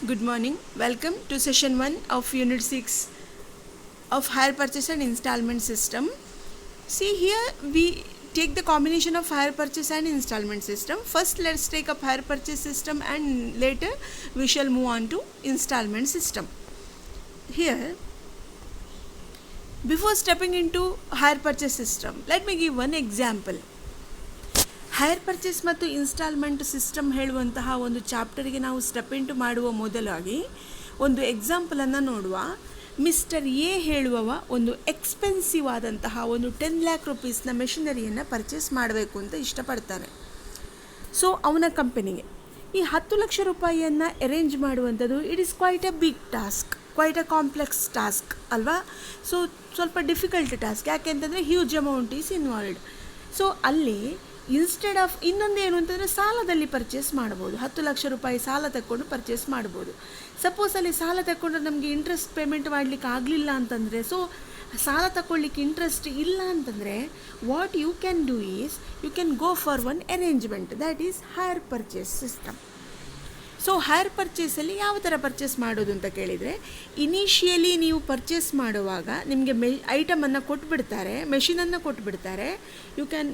Good morning. Welcome to session 1 of Unit 6 of Hire Purchase and Installment System. See here we take the combination of hire purchase and installment system. First let's take up hire purchase system and later we shall move on to installment system. Here, before stepping into hire purchase system, let me give one example. Hire purchase ಮತ್ತು instalment system ಹೇಳುವಂತಹ ಒಂದು ಚಾಪ್ಟರ್ಗೆ ನಾವು step into ಮಾಡುವ ಮೊದಲಾಗಿ ಒಂದು ಎಕ್ಸಾಂಪಲನ್ನು ನೋಡುವ. Mister A ಹೇಳುವವ ಒಂದು expensive ಆದಂತಹ ಒಂದು 10 ಲ್ಯಾಕ್ ರುಪೀಸ್ನ ಮೆಷಿನರಿಯನ್ನು ಪರ್ಚೇಸ್ ಮಾಡಬೇಕು ಅಂತ ಇಷ್ಟಪಡ್ತಾನೆ. ಸೊ ಅವನ ಕಂಪನಿಗೆ ಈ 10 ಲಕ್ಷ ರೂಪಾಯಿಯನ್ನು ಅರೇಂಜ್ ಮಾಡುವಂಥದ್ದು it is quite a big task, quite a complex task ಅಲ್ವಾ. ಸೊ ಸ್ವಲ್ಪ ಡಿಫಿಕಲ್ಟ್ ಟಾಸ್ಕ್, ಯಾಕೆಂತಂದರೆ huge amount is involved. So ಅಲ್ಲಿ ಇನ್ಸ್ಟೆಡ್ ಆಫ್ ಇನ್ನೊಂದು ಏನು ಅಂತಂದರೆ ಸಾಲದಲ್ಲಿ ಪರ್ಚೇಸ್ ಮಾಡ್ಬೋದು. 10 ಲಕ್ಷ ರೂಪಾಯಿ ಸಾಲ ತಗೊಂಡು ಪರ್ಚೇಸ್ ಮಾಡ್ಬೋದು. ಸಪೋಸ್ ಅಲ್ಲಿ ಸಾಲ ತಗೊಂಡ್ರೆ ನಮಗೆ ಇಂಟ್ರೆಸ್ಟ್ ಪೇಮೆಂಟ್ ಮಾಡಲಿಕ್ಕೆ ಆಗಲಿಲ್ಲ ಅಂತಂದರೆ, ಸೊ ಸಾಲ ತಗೊಳ್ಳಿಕ್ಕೆ ಇಂಟ್ರೆಸ್ಟ್ ಇಲ್ಲ ಅಂತಂದರೆ what you can do is you can go for one arrangement, that is hire purchase system. So hire ಪರ್ಚೇಸಲ್ಲಿ ಯಾವ ಥರ ಪರ್ಚೇಸ್ ಮಾಡೋದು ಅಂತ ಕೇಳಿದರೆ, ಇನಿಷಿಯಲಿ ನೀವು ಪರ್ಚೇಸ್ ಮಾಡುವಾಗ ನಿಮಗೆ ಐಟಮನ್ನು ಕೊಟ್ಬಿಡ್ತಾರೆ, ಮೆಷಿನನ್ನು ಕೊಟ್ಬಿಡ್ತಾರೆ. You can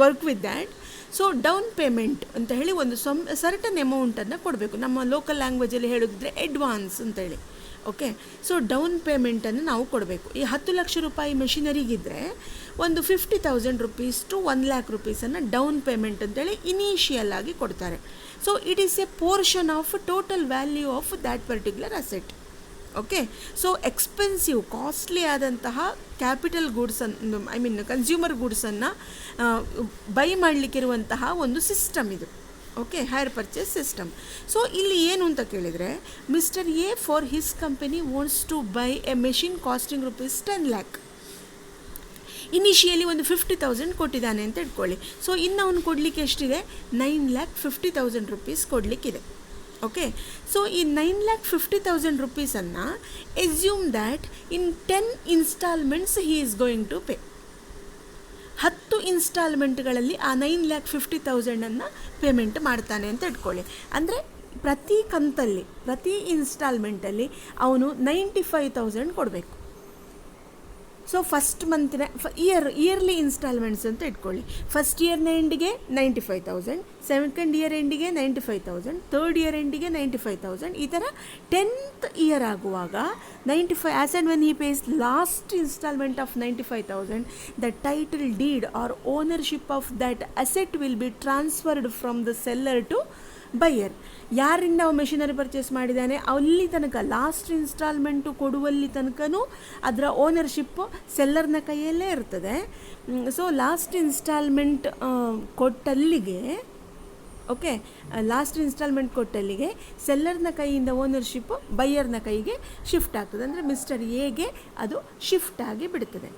work with that. So down payment ಅಂತ ಹೇಳಿ ಒಂದು ಸರ್ಟನ್ ಅಮೌಂಟನ್ನು ಕೊಡಬೇಕು. ನಮ್ಮ ಲೋಕಲ್ ಲ್ಯಾಂಗ್ವೇಜಲ್ಲಿ ಹೇಳೋದಿದ್ರೆ ಅಡ್ವಾನ್ಸ್ ಅಂತೇಳಿ. ಓಕೆ, ಸೊ ಡೌನ್ ಪೇಮೆಂಟನ್ನು ನಾವು ಕೊಡಬೇಕು. ಈ 10 ಲಕ್ಷ ರೂಪಾಯಿ ಮೆಷಿನರಿಗಿದ್ದರೆ ಒಂದು 50,000 rupees to 1 lac ರುಪೀಸನ್ನು down payment ಅಂತೇಳಿ ಇನಿಷಿಯಲ್ ಆಗಿ ಕೊಡ್ತಾರೆ. So it is A portion of total value of that particular asset. Okay, so expensive costly ಆದಂತಹ ಕ್ಯಾಪಿಟಲ್ ಗೂಡ್ಸನ್ನು ಕನ್ಸ್ಯೂಮರ್ ಗೂಡ್ಸನ್ನು ಬೈ ಮಾಡಲಿಕ್ಕಿರುವಂತಹ ಒಂದು ಸಿಸ್ಟಮ್ ಇದು. Okay, hire purchase system. So ಇಲ್ಲಿ ಏನು ಅಂತ ಕೇಳಿದರೆ, mister A for his company wants to by A machine casting rupees 10 lac. Initially ಒಂದು 50,000 ಕೊಟ್ಟಿದ್ದಾನೆ ಅಂತ ಇಟ್ಕೊಳ್ಳಿ. ಸೊ ಇನ್ನು ಅವನು ಕೊಡಲಿಕ್ಕೆ ಎಷ್ಟಿದೆ, 9,50,000 ರುಪೀಸ್ ಕೊಡಲಿಕ್ಕಿದೆ. ಓಕೆ, ಸೊ ಈ 9,50,000 ರುಪೀಸನ್ನು assume that in 10 instalments he is going to pay. 10 ಇನ್ಸ್ಟಾಲ್ಮೆಂಟ್ಗಳಲ್ಲಿ ಆ 9,50,000 ಪೇಮೆಂಟ್ ಮಾಡ್ತಾನೆ ಅಂತ ಇಟ್ಕೊಳ್ಳಿ. ಅಂದರೆ ಪ್ರತಿ ಕಂತಲ್ಲಿ, ಪ್ರತಿ ಇನ್ಸ್ಟಾಲ್ಮೆಂಟಲ್ಲಿ ಅವನು 95,000 ಕೊಡಬೇಕು. ಸೊ ಫಸ್ಟ್ ಮಂತಿನ ಇಯರ್ಲಿ ಇನ್ಸ್ಟಾಲ್ಮೆಂಟ್ಸ್ ಅಂತ ಇಟ್ಕೊಳ್ಳಿ. ಫಸ್ಟ್ ಇಯರ್ನ ಎಂಡಿಗೆ 95,000, ಸೆಕೆಂಡ್ ಇಯರ್ ಎಂಡಿಗೆ 95,000, ಥರ್ಡ್ ಇಯರ್ ಎಂಡಿಗೆ 95,000. ಈ ಥರ 10th ಇಯರ್ ಆಗುವಾಗ 95, as and when he pays last instalment of 95,000, the title deed or ownership of that asset will be transferred from the seller to buyer. ಯಾರಿಂದ ಅವ machinery purchase ಮಾಡಿದ್ದಾನೆ ಅಲ್ಲಿ ತನಕ, ಲಾಸ್ಟ್ ಇನ್ಸ್ಟಾಲ್ಮೆಂಟು ಕೊಡುವಲ್ಲಿ ತನಕನೂ ಅದರ ಓನರ್ಶಿಪ್ಪು ಸೆಲ್ಲರ್ನ ಕೈಯಲ್ಲೇ ಇರ್ತದೆ. ಸೊ ಲಾಸ್ಟ್ ಇನ್ಸ್ಟಾಲ್ಮೆಂಟ್ ಕೊಟ್ಟಲ್ಲಿಗೆ, ಓಕೆ, ಲಾಸ್ಟ್ ಇನ್ಸ್ಟಾಲ್ಮೆಂಟ್ ಕೊಟ್ಟಲ್ಲಿಗೆ ಸೆಲ್ಲರ್ನ ಕೈಯಿಂದ ಓನರ್ಶಿಪ್ಪು ಬೈಯರ್ನ ಕೈಗೆ ಶಿಫ್ಟ್ ಆಗ್ತದೆ. ಅಂದರೆ ಮಿಸ್ಟರ್ ಎಗೆ ಅದು ಶಿಫ್ಟ್ ಆಗಿ ಬಿಡ್ತದೆ.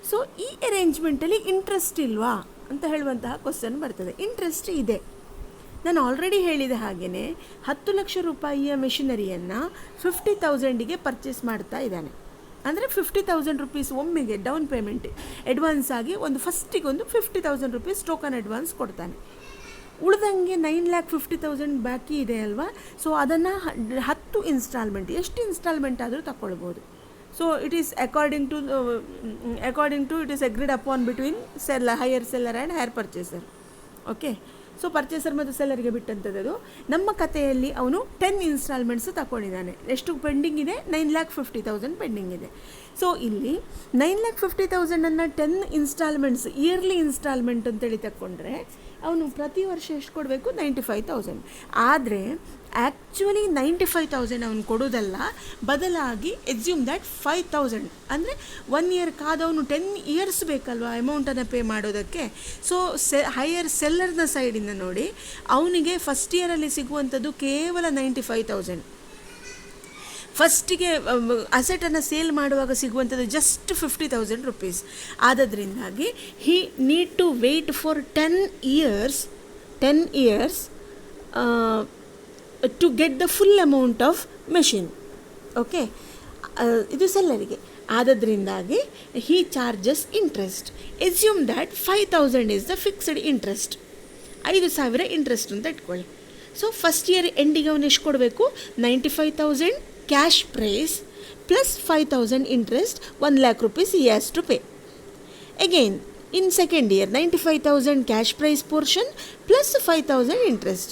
ಸೊ ಈ ಅರೇಂಜ್ಮೆಂಟಲ್ಲಿ ಇಂಟ್ರೆಸ್ಟ್ ಇಲ್ವಾ ಅಂತ ಹೇಳುವಂತಹ ಕ್ವಶನ್ ಬರ್ತದೆ. ಇಂಟ್ರೆಸ್ಟ್ ಇದೆ. ನಾನು ಆಲ್ರೆಡಿ ಹೇಳಿದ ಹಾಗೆಯೇ 10 ಲಕ್ಷ ರೂಪಾಯಿಯ ಮೆಷಿನರಿಯನ್ನು 50,000ಗೆ ಪರ್ಚೇಸ್ ಮಾಡ್ತಾ ಇದ್ದಾನೆ. ಅಂದರೆ 50,000 ರುಪೀಸ್ ಒಮ್ಮೆಗೆ ಡೌನ್ ಪೇಮೆಂಟ್ ಅಡ್ವಾನ್ಸ್ ಆಗಿ ಒಂದು ಫಸ್ಟಿಗೆ ಒಂದು 50,000 ರುಪೀಸ್ ಟೋಕನ್ ಅಡ್ವಾನ್ಸ್ ಕೊಡ್ತಾನೆ. ಉಳಿದಂಗೆ 9,50,000 ಬಾಕಿ ಇದೆ ಅಲ್ವಾ. ಸೊ ಅದನ್ನು 10 ಇನ್ಸ್ಟಾಲ್ಮೆಂಟ್, ಎಷ್ಟು ಇನ್ಸ್ಟಾಲ್ಮೆಂಟ್ ಆದರೂ ತಗೊಳ್ಬೋದು. So it is according to it is agreed upon between hire seller and hire purchaser. Okay, so purchaser ಮತ್ತು ಸೆಲ್ಲರ್ಗೆ ಬಿಟ್ಟಂಥದ್ದು. ನಮ್ಮ ಕಥೆಯಲ್ಲಿ ಅವನು 10 ಇನ್ಸ್ಟಾಲ್ಮೆಂಟ್ಸ್ ತಗೊಂಡಿದ್ದಾನೆ. ಎಷ್ಟು ಪೆಂಡಿಂಗ್ ಇದೆ, 9,50,000 ಪೆಂಡಿಂಗ್ ಇದೆ. ಸೊ ಇಲ್ಲಿ 9,50,000 10 ಇನ್ಸ್ಟಾಲ್ಮೆಂಟ್ಸ್, ಇಯರ್ಲಿ ಇನ್ಸ್ಟಾಲ್ಮೆಂಟ್ ಅಂತೇಳಿ ತಗೊಂಡ್ರೆ ಅವನು ಪ್ರತಿ ವರ್ಷ ಎಷ್ಟು ಕೊಡಬೇಕು, 95,000. ಆದರೆ ಆ್ಯಕ್ಚುಲಿ 95,000 ಅವನು ಕೊಡೋದಲ್ಲ, ಬದಲಾಗಿ ಎಸ್ಯೂಮ್ ದ್ಯಾಟ್ 5,000, ಅಂದರೆ 1 ಇಯರ್ ಕಾದವನು 10 ಇಯರ್ಸ್ ಬೇಕಲ್ವ ಅಮೌಂಟನ್ನು ಪೇ ಮಾಡೋದಕ್ಕೆ. ಸೊ ಹೈಯರ್ ಸೆಲ್ಲರ್ನ ಸೈಡಿಂದ ನೋಡಿ, ಅವನಿಗೆ ಫಸ್ಟ್ ಇಯರಲ್ಲಿ ಸಿಗುವಂಥದ್ದು ಕೇವಲ 95,000. ಫಸ್ಟಿಗೆ ಅಸೆಟನ್ನು ಸೇಲ್ ಮಾಡುವಾಗ ಸಿಗುವಂಥದ್ದು ಜಸ್ಟ್ 50,000 ರುಪೀಸ್. ಆದ್ದರಿಂದಾಗಿ he need to wait for 10 years to get the full amount of machine. Okay, ಇದು ಸೆಲ್ಲರಿಗೆ. ಆದ್ದರಿಂದಾಗಿ he charges interest. Assume that 5,000 is the fixed interest. 5,000 interest ಅಂತ ಇಟ್ಕೊಳ್ಳಿ. ಸೊ ಫಸ್ಟ್ ಇಯರ್ ಎಂಡಿಗೆ ಅವನು ಎಷ್ಟು ಕೊಡಬೇಕು? 95,000 cash price plus 5,000 interest, 1,00,000 rupees he has to pay. Again, in second year, 95,000 cash price portion plus 5,000 interest.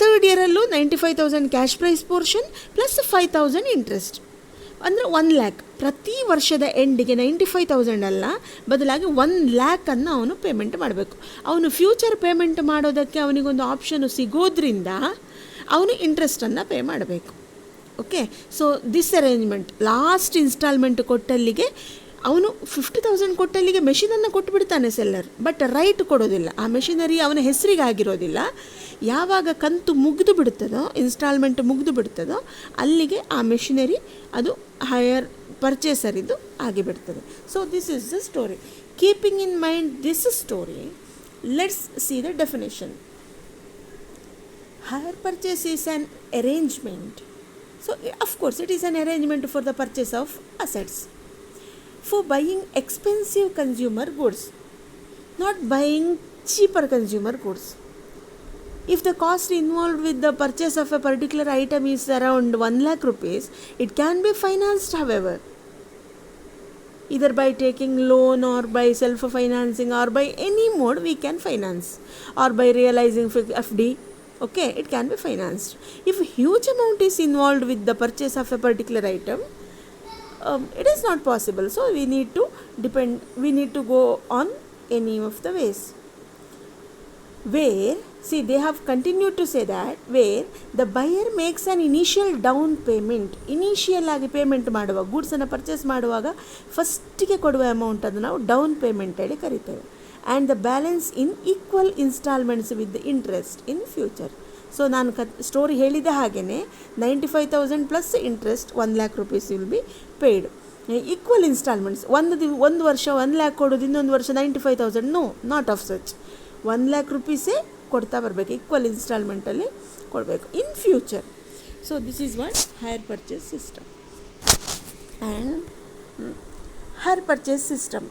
Third year allu 95,000 cash price portion plus 5,000 interest. ಅಂದರೆ 1,00,000. ಪ್ರತಿ ವರ್ಷದ ಎಂಡಿಗೆ 95,000 ಅಲ್ಲ, ಬದಲಾಗಿ 1,00,000 ಅನ್ನು ಅವನು ಪೇಮೆಂಟ್ ಮಾಡಬೇಕು. ಅವನು ಫ್ಯೂಚರ್ ಪೇಮೆಂಟ್ ಮಾಡೋದಕ್ಕೆ ಅವನಿಗೊಂದು ಆಪ್ಷನು ಸಿಗೋದ್ರಿಂದ ಅವನು ಇಂಟ್ರೆಸ್ಟನ್ನು ಪೇ ಮಾಡಬೇಕು. Okay, so this arrangement last instalment ಕೊಟ್ಟಲ್ಲಿಗೆ ಅವನು 50,000 ಕೊಟ್ಟಲ್ಲಿಗೆ ಮೆಷಿನನ್ನು ಕೊಟ್ಟುಬಿಡ್ತಾನೆ ಸೆಲ್ಲರ್, ಬಟ್ ರೈಟ್ ಕೊಡೋದಿಲ್ಲ. ಆ ಮೆಷಿನರಿ ಅವನ ಹೆಸರಿಗೆ ಆಗಿರೋದಿಲ್ಲ. ಯಾವಾಗ ಕಂತು ಮುಗಿದು ಬಿಡ್ತದೋ, ಇನ್ಸ್ಟಾಲ್ಮೆಂಟ್ ಮುಗಿದು ಬಿಡ್ತದೋ, ಅಲ್ಲಿಗೆ ಆ ಮೆಷಿನರಿ ಅದು ಹೈಯರ್ ಪರ್ಚೇಸರಿದ್ದು ಆಗಿಬಿಡ್ತದೆ. So this is the story. Keeping in mind this story, let's see the definition. Hire purchase is an arrangement. So of course it is an arrangement for the purchase of assets, for buying expensive consumer goods, not buying cheaper consumer goods. If the cost involved with the purchase of a particular item is around 1,00,000 rupees, it can be financed, however, either by taking loan or by self-financing or by any mode we can finance, or by realizing FD. Okay, it can be financed. If a huge amount is involved with the purchase of a particular item, it is not possible. So we need to go on any of the ways. Where, see, they have continued to say that where the buyer makes an initial down payment, initial ಆಗಿ payment ಮಾಡುವಾಗ, ಗೂಡ್ಸನ್ನು purchase ಮಾಡುವಾಗ ಫಸ್ಟಿಗೆ ಕೊಡುವ amount ಅದನ್ನು ನಾವು down payment ಹೇಳಿ ಕರಿತೇವೆ. And the balance in equal instalments with interest in future. So ನಾನು ಸ್ಟೋರಿ ಹೇಳಿದ ಹಾಗೆಯೇ 95,000 plus interest 1,00,000 rupees will be paid. Equal instalments, ಒಂದು ವರ್ಷ 1,00,000 ಕೊಡೋದು, ಇನ್ನೊಂದು ವರ್ಷ 95,000, no, not of such. 1,00,000 rupees ಕೊಡ್ತಾ ಬರಬೇಕು, ಈಕ್ವಲ್ ಇನ್ಸ್ಟಾಲ್ಮೆಂಟಲ್ಲಿ ಕೊಡಬೇಕು in future. So this is what hire purchase system. And hire purchase system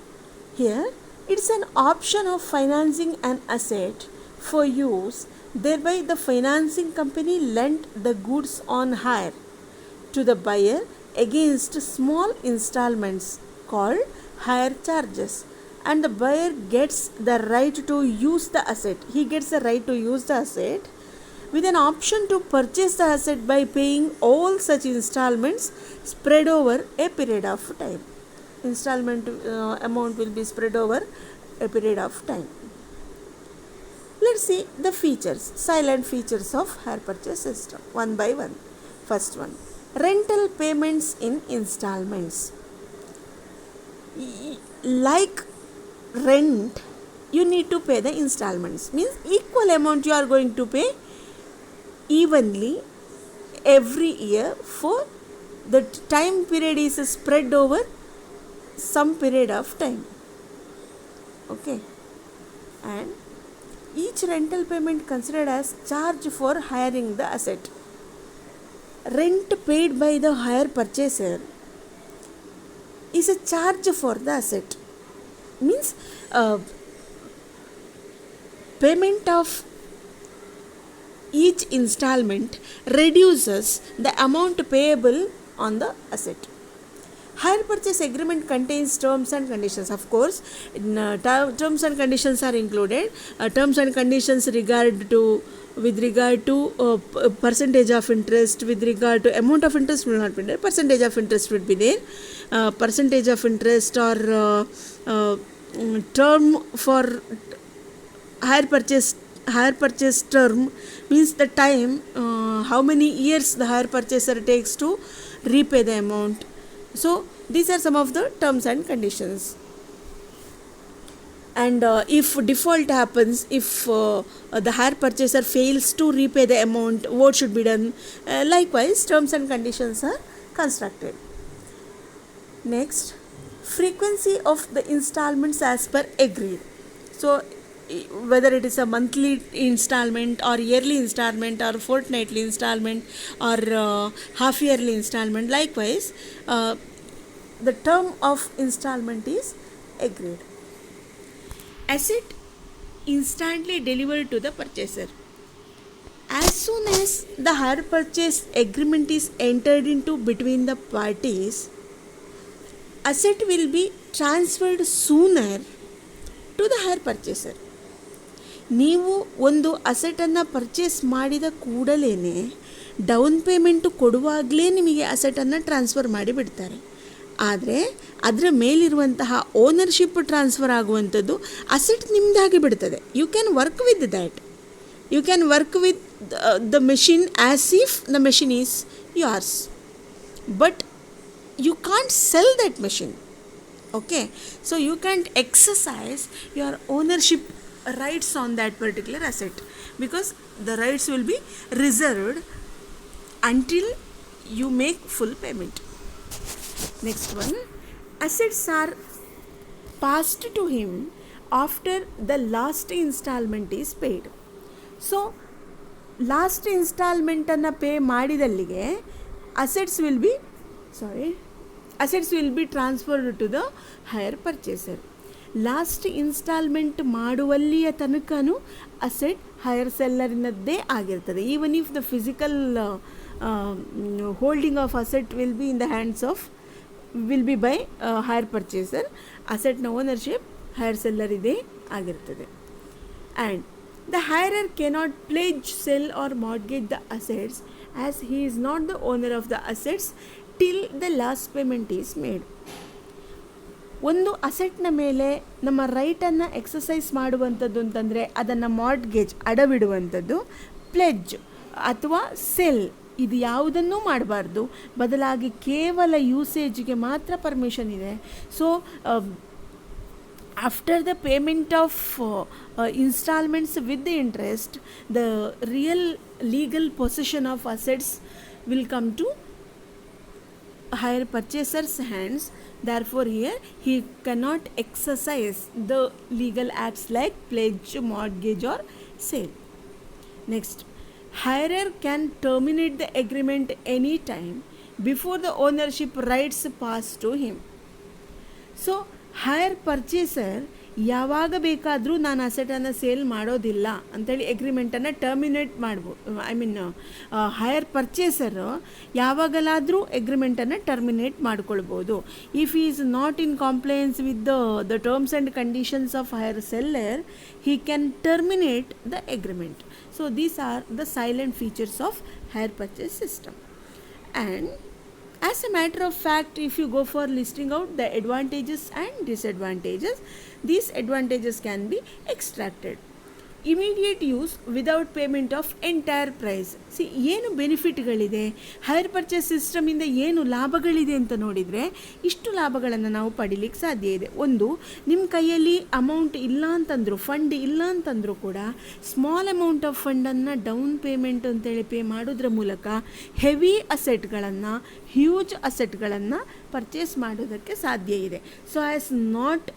here, it's an option of financing an asset for use. Thereby the financing company lent the goods on hire to the buyer against small installments called hire charges, and the buyer gets the right to use the asset. He gets the right to use the asset with an option to purchase the asset by paying all such installments spread over a period of time. Installment amount will be spread over a period of time. Let's see the features, silent features of hire purchase system one by one. First one, rental payments in installments. Like rent, you need to pay the installments, means equal amount you are going to pay evenly every year. For the time period is spread over some period of time. Okay, and each rental payment considered as charge for hiring the asset. Rent paid by the hire purchaser is a charge for the asset, means payment of each installment reduces the amount payable on the asset. Hire purchase agreement contains terms and conditions. Of course, terms and conditions are included. Terms and conditions with regard to percentage of interest, with regard to amount of interest will not be there. Percentage of interest would be there. Percentage of interest or term for hire purchase term means the time, how many years the hire purchaser takes to repay the amount. So these are some of the terms and conditions. And if default happens, if the hire purchaser fails to repay the amount, what should be done? Likewise, terms and conditions are constructed. Next, frequency of the installments as per agreed. So whether it is a monthly installment or yearly installment or fortnightly installment or half yearly installment, likewise the term of installment is agreed. Asset instantly delivered to the purchaser. soon as the hire purchase agreement is entered into between the parties, asset will be transferred sooner to the hire purchaser. ನೀವು ಒಂದು ಅಸೆಟನ್ನು purchase ಮಾಡಿದ ಕೂಡಲೇ down payment ಕೊಡುವಾಗಲೇ ನಿಮಗೆ ಅಸೆಟನ್ನು transfer ಮಾಡಿ ಬಿಡ್ತಾರೆ. ಆದರೆ ಅದರ ಮೇಲಿರುವಂತಹ ಓನರ್ಶಿಪ್ ಟ್ರಾನ್ಸ್ಫರ್ ಆಗುವಂಥದ್ದು ಅಸೆಟ್ ನಿಮ್ಮದಾಗಿ ಬಿಡ್ತದೆ. You can work with that. You can work with the machine as if the machine is yours, but you can't sell that machine. Okay, so you can't exercise your ownership rights on that particular asset because the rights will be reserved until you make full payment. Next one, assets are passed to him after the last installment is paid. So last ಇನ್ಸ್ಟಾಲ್ಮೆಂಟನ್ನು pay ಮಾಡಿದಲ್ಲಿಗೆ assets will be transferred to the hire purchaser. Last instalment ಮಾಡುವಲ್ಲಿಯ ತನಕನೂ asset hire ಸೆಲ್ಲರಿನದ್ದೇ ಆಗಿರ್ತದೆ. Even if the physical holding of asset will be by hire purchaser, ಅಸೆಟ್ನ ownership hire ಸೆಲ್ಲರಿದೇ ಆಗಿರ್ತದೆ. And the hirer cannot pledge, sell or mortgage the assets as he is not the owner of the assets till the last payment is made. ಒಂದು ಅಸೆಟ್ನ ಮೇಲೆ ನಮ್ಮ ರೈಟನ್ನು exercise ಮಾಡುವಂಥದ್ದು ಅಂತಂದರೆ ಅದನ್ನು mortgage ಅಡವಿಡುವಂಥದ್ದು, pledge ಅಥವಾ ಸೆಲ್ ಇದು ಯಾವುದನ್ನೂ ಮಾಡಬಾರ್ದು. ಬದಲಾಗಿ ಕೇವಲ ಯೂಸೇಜ್ಗೆ ಮಾತ್ರ ಪರ್ಮಿಷನ್ ಇದೆ. So after the payment of installments with the interest, the real legal possession of assets will come to hire purchaser's hands. Therefore here he cannot exercise the legal acts like pledge, mortgage or sale. Next, hirer can terminate the agreement any time before the ownership rights pass to him. So higher purchaser ಯಾವಾಗ ಬೇಕಾದರೂ ನಾನು ಅಸೆಟನ್ನು sale ಮಾಡೋದಿಲ್ಲ ಅಂಥೇಳಿ ಎಗ್ರಿಮೆಂಟನ್ನು terminate ಮಾಡ್ಬೋದು. Higher ಪರ್ಚೇಸರು ಯಾವಾಗಲಾದರೂ ಎಗ್ರಿಮೆಂಟನ್ನು terminate ಮಾಡ್ಕೊಳ್ಬೋದು. If he is not in compliance with the terms and conditions of higher seller, he can terminate the agreement. So these are the silent features of hire purchase system. And as a matter of fact, if you go for listing out the advantages and disadvantages, these advantages can be extracted. Immediate use without payment of entire price. ಏನು ಬೆನಿಫಿಟ್ಗಳಿದೆ hire purchase ಸಿಸ್ಟಮಿಂದ, ಏನು ಲಾಭಗಳಿದೆ ಅಂತ ನೋಡಿದರೆ ಇಷ್ಟು ಲಾಭಗಳನ್ನು ನಾವು ಪಡಿಲಿಕ್ಕೆ ಸಾಧ್ಯ ಇದೆ. ಒಂದು, ನಿಮ್ಮ ಕೈಯಲ್ಲಿ ಅಮೌಂಟ್ ಇಲ್ಲ ಅಂತಂದ್ರು, ಫಂಡ್ ಇಲ್ಲ ಅಂತಂದರೂ ಕೂಡ ಸ್ಮಾಲ್ ಅಮೌಂಟ್ ಆಫ್ ಫಂಡನ್ನು ಡೌನ್ ಪೇಮೆಂಟ್ ಅಂತೇಳಿ ಪೇ ಮಾಡೋದ್ರ ಮೂಲಕ ಹೆವಿ ಅಸೆಟ್ಗಳನ್ನು, ಹ್ಯೂಜ್ ಅಸೆಟ್ಗಳನ್ನು ಪರ್ಚೇಸ್ ಮಾಡೋದಕ್ಕೆ ಸಾಧ್ಯ ಇದೆ. So as not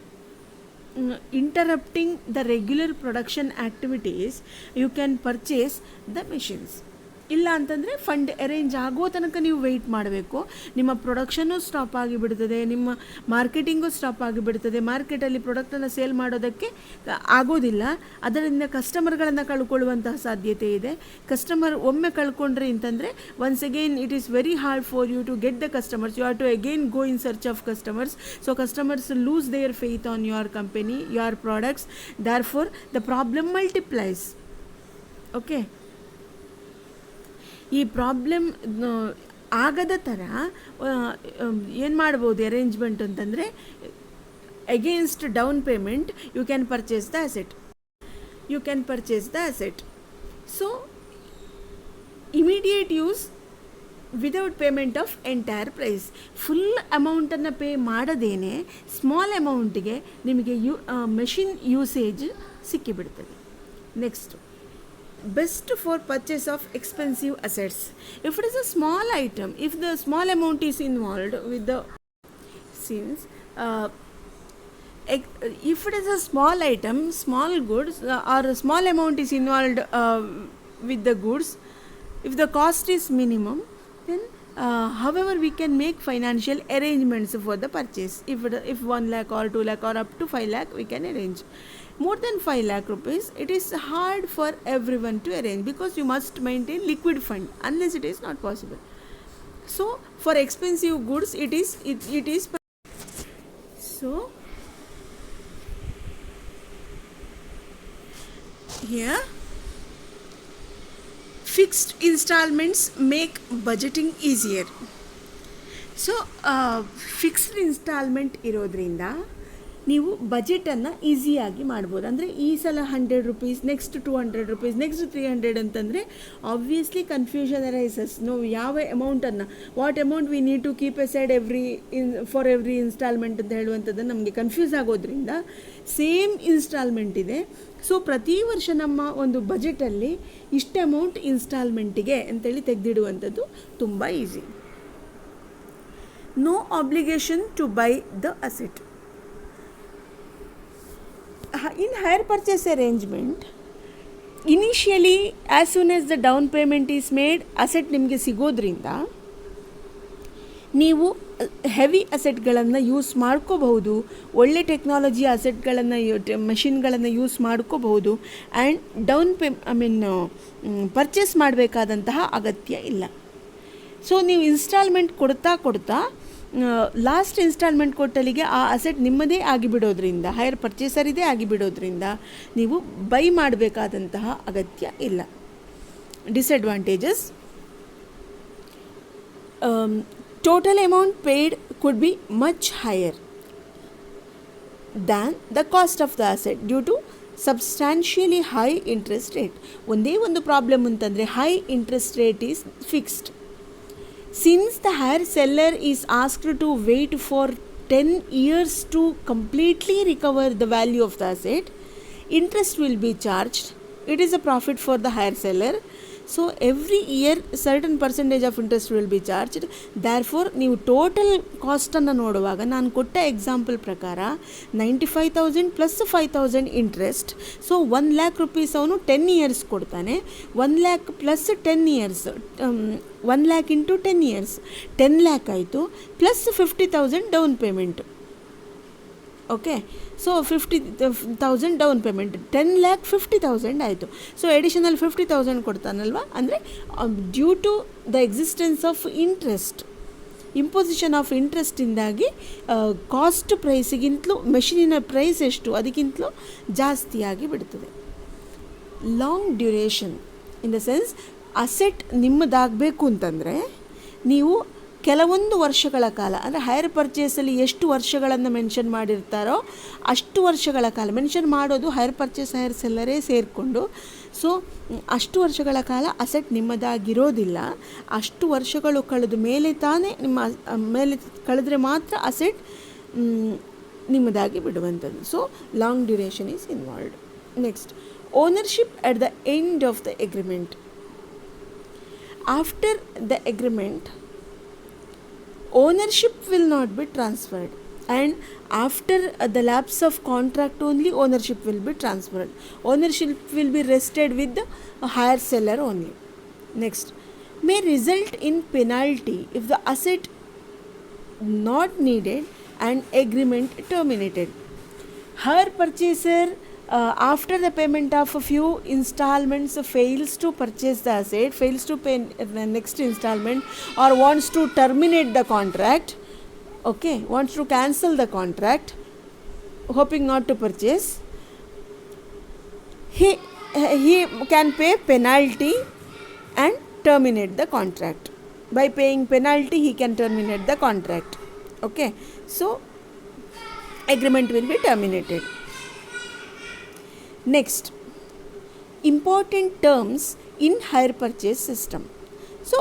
interrupting the regular production activities, you can purchase the machines. ಇಲ್ಲ ಅಂತಂದರೆ ಫಂಡ್ ಅರೇಂಜ್ ಆಗೋ ತನಕ ನೀವು ವೆಯ್ಟ್ ಮಾಡಬೇಕು. ನಿಮ್ಮ ಪ್ರೊಡಕ್ಷನ್ನು ಸ್ಟಾಪ್ ಆಗಿಬಿಡ್ತದೆ, ನಿಮ್ಮ ಮಾರ್ಕೆಟಿಂಗು ಸ್ಟಾಪ್ ಆಗಿಬಿಡ್ತದೆ, ಮಾರ್ಕೆಟಲ್ಲಿ ಪ್ರಾಡಕ್ಟನ್ನು ಸೇಲ್ ಮಾಡೋದಕ್ಕೆ ಆಗೋದಿಲ್ಲ. ಅದರಿಂದ ಕಸ್ಟಮರ್ಗಳನ್ನು ಕಳ್ಕೊಳ್ಳುವಂತಹ ಸಾಧ್ಯತೆ ಇದೆ. ಕಸ್ಟಮರ್ ಒಮ್ಮೆ ಕಳ್ಕೊಂಡ್ರಿ ಅಂತಂದರೆ once again it is very hard for you to get the customers. You have to again go in search of customers. So customers lose their faith on your company, your products. Therefore the problem multiplies. Okay, ಈ problem ಆಗದ ಥರ ಏನು ಮಾಡ್ಬೋದು arrangement ಅಂತಂದರೆ, against down payment you can purchase the asset. So immediate use without payment of entire price. Full ಅಮೌಂಟನ್ನು pay ಮಾಡದೇನೆ small ಅಮೌಂಟಿಗೆ ನಿಮಗೆ machine usage ಸಿಕ್ಕಿಬಿಡ್ತದೆ. Next, best for purchase of expensive assets. If it is a small item, if the small amount is involved with the if it is a small item, small goods or a small amount is involved with the goods, if the cost is minimum, then however we can make financial arrangements for the purchase. If 1 lakh or 2 lakh or up to 5 lakh we can arrange. More than 5 lakh rupees, it is hard for everyone to arrange because you must maintain liquid fund unless it is not possible. So for expensive goods it is so here fixed installments make budgeting easier. So fixed instalment ಇರೋದ್ರಿಂದ ನೀವು ಬಜೆಟನ್ನು ಈಸಿಯಾಗಿ ಮಾಡ್ಬೋದು. ಅಂದರೆ ಈ ಸಲ 100 rupees, next 200 rupees, next 300 ಅಂತಂದರೆ obviously confusion arises. ನಾವು ಯಾವ ಅಮೌಂಟನ್ನು, what amount we need to keep aside for every instalment ಅಂತ ಹೇಳುವಂಥದ್ದು ನಮಗೆ ಕನ್ಫ್ಯೂಸ್ ಆಗೋದ್ರಿಂದ ಸೇಮ್ ಇನ್ಸ್ಟಾಲ್ಮೆಂಟ್ ಇದೆ. ಸೊ ಪ್ರತಿ ವರ್ಷ ನಮ್ಮ ಒಂದು ಬಜೆಟಲ್ಲಿ ಇಷ್ಟು ಅಮೌಂಟ್ ಇನ್ಸ್ಟಾಲ್ಮೆಂಟಿಗೆ ಅಂತೇಳಿ ತೆಗೆದಿಡುವಂಥದ್ದು ತುಂಬ easy. No obligation to buy the asset. In hire purchase arrangement, initially as soon as the down payment is made, asset ನಿಮಗೆ ಸಿಗೋದ್ರಿಂದ ನೀವು ಹೆವಿ ಅಸೆಟ್ಗಳನ್ನು ಯೂಸ್ ಮಾಡ್ಕೋಬಹುದು, ಒಳ್ಳೆ ಟೆಕ್ನಾಲಜಿ ಅಸೆಟ್ಗಳನ್ನು ಮೆಷಿನ್ಗಳನ್ನು ಯೂಸ್ ಮಾಡ್ಕೋಬಹುದು ಆ್ಯಂಡ್ ಪರ್ಚೇಸ್ ಮಾಡಬೇಕಾದಂತಹ ಅಗತ್ಯ ಇಲ್ಲ. ಸೊ ನೀವು ಇನ್ಸ್ಟಾಲ್ಮೆಂಟ್ ಕೊಡ್ತಾ ಲಾಸ್ಟ್ ಇನ್ಸ್ಟಾಲ್ಮೆಂಟ್ ಕೊಟ್ಟಲಿಗೆ ಆ ಅಸೆಟ್ ನಿಮ್ಮದೇ ಆಗಿಬಿಡೋದ್ರಿಂದ, ಹೈಯರ್ ಪರ್ಚೇಸರಿದೇ ಆಗಿಬಿಡೋದ್ರಿಂದ ನೀವು ಬೈ ಮಾಡಬೇಕಾದಂತಹ ಅಗತ್ಯ ಇಲ್ಲ. Disadvantages: total amount paid could be much higher than the cost of the asset due to substantially high interest rate. ಒಂದೇ ಒಂದು ಪ್ರಾಬ್ಲಮ್ ಅಂತಂದರೆ high interest rate is fixed. Since the hire seller is asked to wait for 10 years to completely recover the value of the asset, interest will be charged. It is a profit for the hire seller. So every year certain percentage of interest will be charged. Therefore ನೀವು total ಕಾಸ್ಟನ್ನು ನೋಡುವಾಗ ನಾನು ಕೊಟ್ಟ example ಪ್ರಕಾರ 95,000 plus 5,000 interest. So 1 lakh rupees ಅವನು 10 years ಕೊಡ್ತಾನೆ. 1 lakh plus 10 years, 1 lakh into 10 years 10 lakh ಆಯಿತು, plus 50,000 down payment. Okay, so 50,000 down payment, 10 lakh 50,000 ಆಯಿತು. ಸೊ ಎಡಿಷನಲ್ 50,000 ಕೊಡ್ತಾನಲ್ವ, ಅಂದರೆ due to the existence of interest, imposition of ಇಂಟ್ರೆಸ್ಟಿಂದಾಗಿ cost ಪ್ರೈಸಿಗಿಂತಲೂ ಮೆಷಿನಿನ price ಎಷ್ಟು ಅದಕ್ಕಿಂತಲೂ ಜಾಸ್ತಿಯಾಗಿ ಬಿಡ್ತದೆ. Long duration in the sense asset ನಿಮ್ಮದಾಗಬೇಕು ಅಂತಂದರೆ ನೀವು ಕೆಲವೊಂದು ವರ್ಷಗಳ ಕಾಲ, ಅಂದರೆ ಹೈಯರ್ ಪರ್ಚೇಸಲ್ಲಿ ಎಷ್ಟು ವರ್ಷಗಳನ್ನು ಮೆನ್ಷನ್ ಮಾಡಿರ್ತಾರೋ ಅಷ್ಟು ವರ್ಷಗಳ ಕಾಲ ಮೆನ್ಷನ್ ಮಾಡೋದು ಹೈಯರ್ ಪರ್ಚೇಸ್ ಹೈಯರ್ ಸೆಲ್ಲರೇ ಸೇರಿಕೊಂಡು. ಸೊ ಅಷ್ಟು ವರ್ಷಗಳ ಕಾಲ ಅಸೆಟ್ ನಿಮ್ಮದಾಗಿರೋದಿಲ್ಲ. ಅಷ್ಟು ವರ್ಷಗಳು ಕಳೆದ ಮೇಲೆ ತಾನೇ ಮೇಲೆ ಕಳೆದ್ರೆ ಮಾತ್ರ ಅಸೆಟ್ ನಿಮ್ಮದಾಗಿ ಬಿಡುವಂಥದ್ದು. So long duration is involved. Next, ownership at the end of the agreement. After the agreement ownership will not be transferred, and after the lapse of contract only ownership will be transferred. Ownership will be rested with the hire seller only. Next, may result in penalty if the asset not needed and agreement terminated. Hire purchaser after the payment of a few installments fails to purchase the asset, fails to pay the next installment, or wants to terminate the contract, okay, wants to cancel the contract hoping not to purchase, he can pay penalty and terminate the contract. By paying penalty he can terminate the contract. Okay, so agreement will be terminated. Next, important terms in hire purchase system. So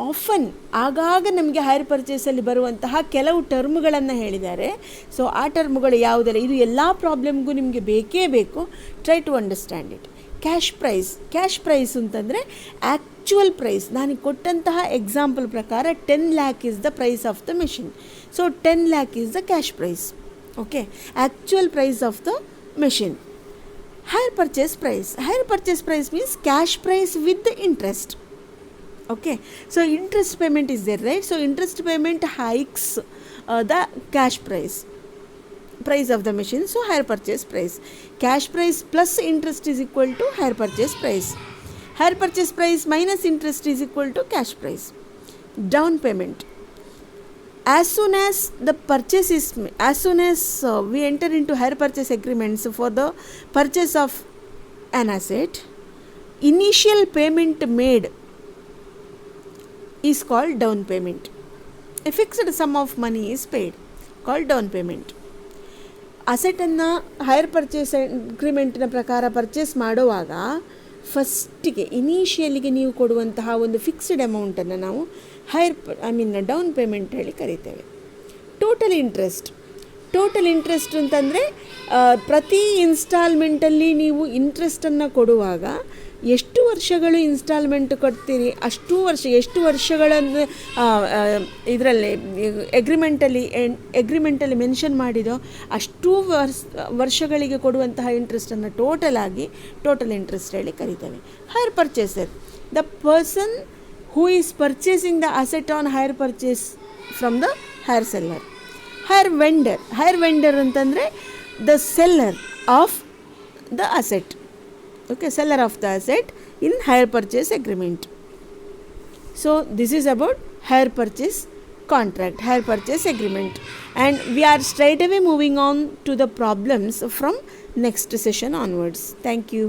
often ಆಗಾಗ ನಮಗೆ hire ಪರ್ಚೇಸಲ್ಲಿ ಬರುವಂತಹ ಕೆಲವು ಟರ್ಮ್ಗಳನ್ನು ಹೇಳಿದ್ದಾರೆ. So ಆ ಟರ್ಮ್ಗಳು ಯಾವುದೆಲ್ಲ, ಇದು ಎಲ್ಲ ಪ್ರಾಬ್ಲಮ್ಗೂ ನಿಮಗೆ ಬೇಕೇ ಬೇಕು. Try to understand it. Cash price ಅಂತಂದರೆ ಆ್ಯಕ್ಚುಯಲ್ ಪ್ರೈಸ್. ನಾನು ಕೊಟ್ಟಂತಹ ಎಕ್ಸಾಂಪಲ್ ಪ್ರಕಾರ 10 lakh is the price of the machine. So 10 lakh is the cash price. Okay, actual price of the machine. Hire purchase price means cash price with the interest. Okay, so interest payment is there, right? So interest payment hikes the cash price. price of the machine, so hire purchase price. Cash price plus interest is equal to hire purchase price. Hire purchase price minus interest is equal to cash price. Down payment. As soon as we enter into hire purchase agreements for the purchase of an asset, initial payment made is called down payment. A fixed sum of money is paid, called down payment. ಅಸೆಟನ್ನು hire purchase ಅಗ್ರಿಮೆಂಟಿನ ಪ್ರಕಾರ purchase ಮಾಡುವಾಗ ಫಸ್ಟಿಗೆ ಇನಿಷಿಯಲಿಗೆ ನೀವು ಕೊಡುವಂತಹ ಒಂದು fixed ಅಮೌಂಟನ್ನು ನಾವು ಡೌನ್ ಪೇಮೆಂಟ್ ಹೇಳಿ ಕರಿತೇವೆ. ಟೋಟಲ್ ಇಂಟ್ರೆಸ್ಟ್ ಅಂತಂದರೆ ಪ್ರತಿ ಇನ್ಸ್ಟಾಲ್ಮೆಂಟಲ್ಲಿ ನೀವು ಇಂಟ್ರೆಸ್ಟನ್ನು ಕೊಡುವಾಗ ಎಷ್ಟು ವರ್ಷಗಳು ಇನ್ಸ್ಟಾಲ್ಮೆಂಟ್ ಕೊಡ್ತೀರಿ ಎಷ್ಟು ವರ್ಷಗಳನ್ನು ಇದರಲ್ಲಿ ಎಗ್ರಿಮೆಂಟಲ್ಲಿ ಮೆನ್ಷನ್ ಮಾಡಿದೋ ಅಷ್ಟು ವರ್ಷಗಳಿಗೆ ಕೊಡುವಂತಹ ಇಂಟ್ರೆಸ್ಟನ್ನು ಟೋಟಲ್ ಇಂಟ್ರೆಸ್ಟ್ ಹೇಳಿ ಕರಿತೇವೆ. Hire purchaser, the person who is purchasing the asset on hire purchase from the hire seller. Hire vendor ಅಂತಂದರೆ the seller of the asset. Okay, seller of the asset in hire purchase agreement. So this is about hire purchase contract, hire purchase agreement, and we are straight away moving on to the problems from next session onwards. Thank you.